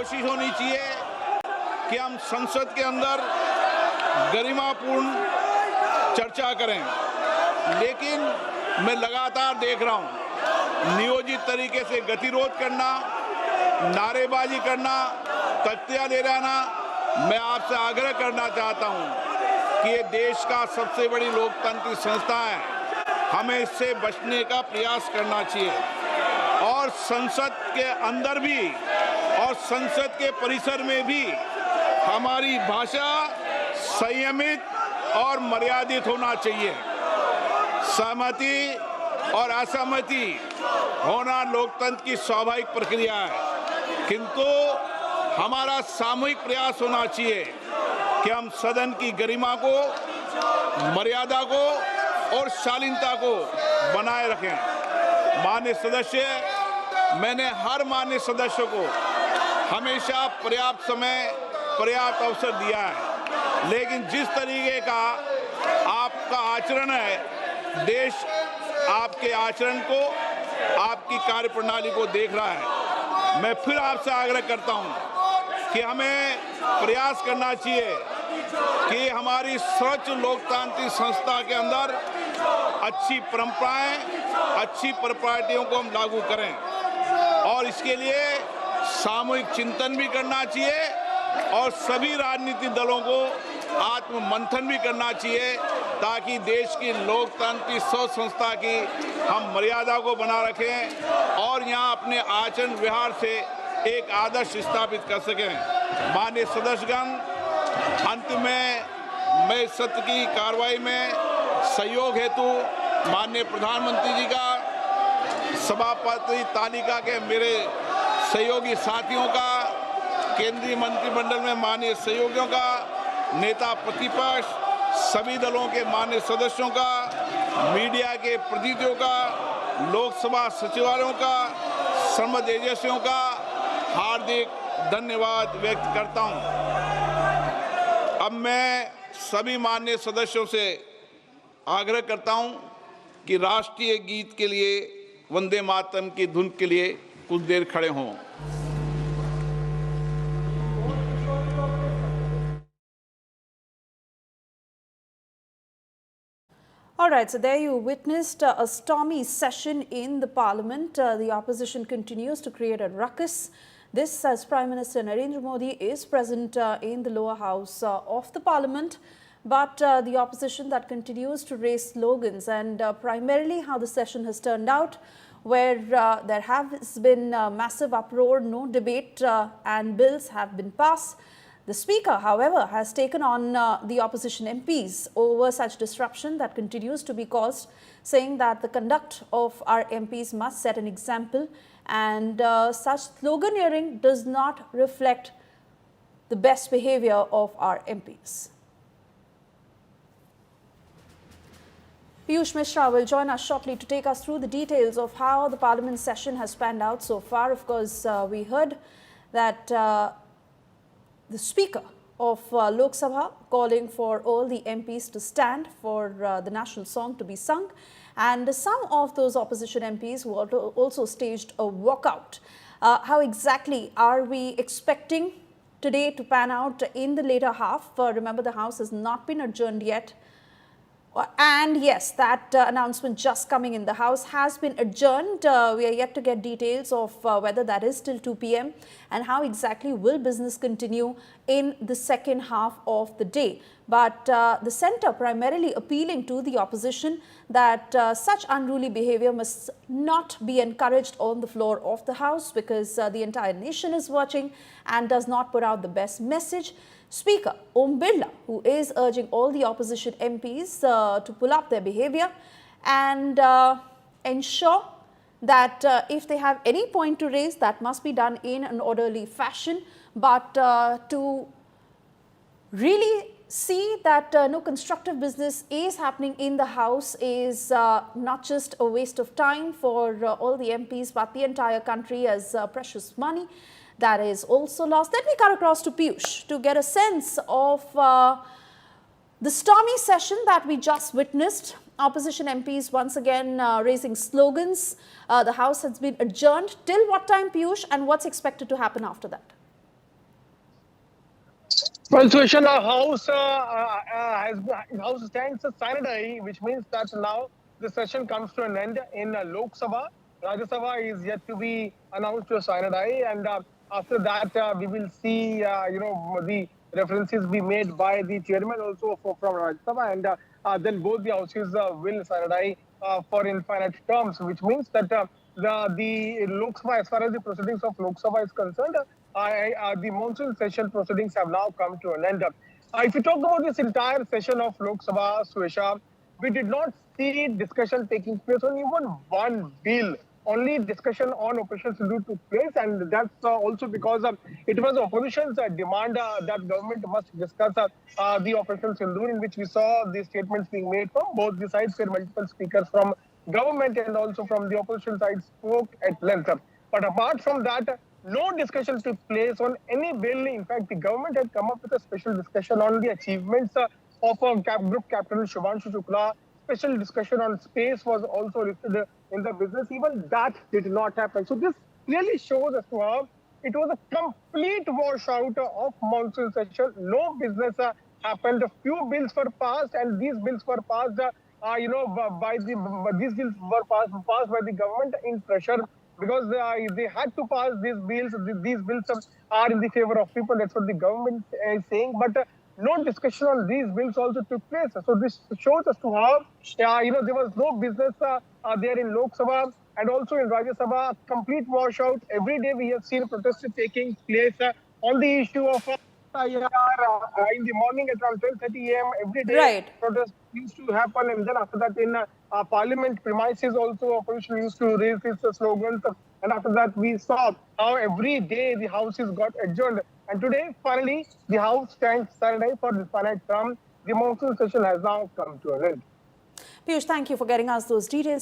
कोशिश होनी चाहिए कि हम संसद के अंदर गरिमापूर्ण चर्चा करें, लेकिन मैं लगातार देख रहा हूं नियोजित तरीके से गतिरोध करना, नारेबाजी करना, तख्तियां ले जाना। मैं आपसे आग्रह करना चाहता हूं कि ये देश का सबसे बड़ी लोकतांत्रिक संस्था है, हमें इससे बचने का प्रयास करना चाहिए और संसद के अंदर भी और संसद के परिसर में भी हमारी भाषा संयमित और मर्यादित होना चाहिए। सहमति और असहमति होना लोकतंत्र की स्वाभाविक प्रक्रिया है, किंतु हमारा सामूहिक प्रयास होना चाहिए कि हम सदन की गरिमा को, मर्यादा को और शालीनता को बनाए रखें। माननीय सदस्य, मैंने हर माननीय सदस्य को हमेशा पर्याप्त समय, पर्याप्त अवसर दिया है, लेकिन जिस तरीके का आपका आचरण है, देश आपके आचरण को, आपकी कार्यप्रणाली को देख रहा है। मैं फिर आपसे आग्रह करता हूं कि हमें प्रयास करना चाहिए कि हमारी स्वच्छ लोकतांत्रिक संस्था के अंदर अच्छी परंपराएं, अच्छी प्रॉपर्टियों को हम लागू करें और इसके लिए सामूहिक चिंतन भी करना चाहिए और सभी राजनीतिक दलों को आत्म मंथन भी करना चाहिए, ताकि देश की लोकतांत्रिक सोच संस्था की हम मर्यादा को बना रखें और यहाँ अपने आचरण व्यवहार से एक आदर्श स्थापित कर सकें। माननीय सदस्यगण, अंत में मैं सत्र की कार्रवाई में सहयोग हेतु माननीय प्रधानमंत्री जी का, सभापति तालिका के मेरे सहयोगी साथियों का, केंद्रीय मंत्रिमंडल में माननीय सहयोगियों का, नेता प्रतिपक्ष, सभी दलों के माननीय सदस्यों का, मीडिया के प्रतिनिधियों का, लोकसभा सचिवालयों का, संबद्ध एजेंसियों का हार्दिक धन्यवाद व्यक्त करता हूं। अब मैं सभी माननीय सदस्यों से आग्रह करता हूं कि राष्ट्रीय गीत के लिए, वंदे मातरम की धुन के लिए कुछ देर खड़े हों। All right, so there you witnessed a stormy session in the Parliament. The opposition continues to create a ruckus. This as Prime Minister Narendra Modi is present in the lower house of the Parliament, but the opposition that continues to raise slogans and primarily how the session has turned out, where there has been massive uproar, no debate and bills have been passed. The Speaker, however, has taken on the opposition MPs over such disruption that continues to be caused, saying that the conduct of our MPs must set an example and such sloganeering does not reflect the best behavior of our MPs. Piyush Mishra will join us shortly to take us through the details of how the Parliament session has panned out so far. Of course, we heard that the Speaker of Lok Sabha calling for all the MPs to stand for the national song to be sung, and some of those opposition MPs who also staged a walkout. How exactly are we expecting today to pan out in the later half? Remember, the House has not been adjourned yet. And yes, that announcement just coming in, the House has been adjourned. We are yet to get details of whether that is till 2 p.m. and how exactly will business continue in the second half of the day. But the centre primarily appealing to the opposition that such unruly behaviour must not be encouraged on the floor of the House, because the entire nation is watching and does not put out the best message. Speaker Om Birla, who is urging all the opposition MPs to pull up their behaviour and ensure that if they have any point to raise, that must be done in an orderly fashion, but to really see that no constructive business is happening in the House is not just a waste of time for all the MPs, but the entire country, as precious money that is also lost. Let me cut across to Piyush to get a sense of the stormy session that we just witnessed. Opposition MPs once again raising slogans. The House has been adjourned. Till what time, Piyush, and what's expected to happen after that? Well, Sushant, our house stands Sine, which means that now the session comes to an end in Lok Sabha. Rajya Sabha is yet to be announced to Sine, and after that we will see, the references be made by the chairman also from Rajya Sabha, and then both the houses will Sine for infinite terms, which means that the Lok Sabha, as far as the proceedings of Lok Sabha is concerned, the monsoon session proceedings have now come to an end. If you talk about this entire session of Lok Sabha, Suesha, we did not see discussion taking place on even one bill. Only discussion on Operation Sindoor took place, and that's also because it was opposition's demand that government must discuss the Operation Sindoor, in which we saw the statements being made from both the sides, where multiple speakers from government and also from the opposition side spoke at length. But apart from that, no discussion took place on any bill. In fact, the government had come up with a special discussion on the achievements of group captain Shubhanshu Shukla. Special discussion on space was also listed in the business. Even that did not happen. So this clearly shows as to how it was a complete washout of monsoon session. No business happened. A few bills were passed, and these bills were passed. These bills were passed by the government in pressure, because they had to pass these bills. These bills are in the favor of people. That's what the government is saying. But no discussion on these bills also took place. So this shows as to how there was no business there in Lok Sabha and also in Rajya Sabha. Complete washout. Every day we have seen protests taking place on the issue of in the morning at around 10:30 a.m. every day Right. protests used to happen, and then after that in Parliament premises also opposition used to raise its slogans, and after that we saw how every day the houses got adjourned, and today finally the house stands Saturday for the finite term. The monsoon session has now come to an end. Piyush, thank you for getting us those details.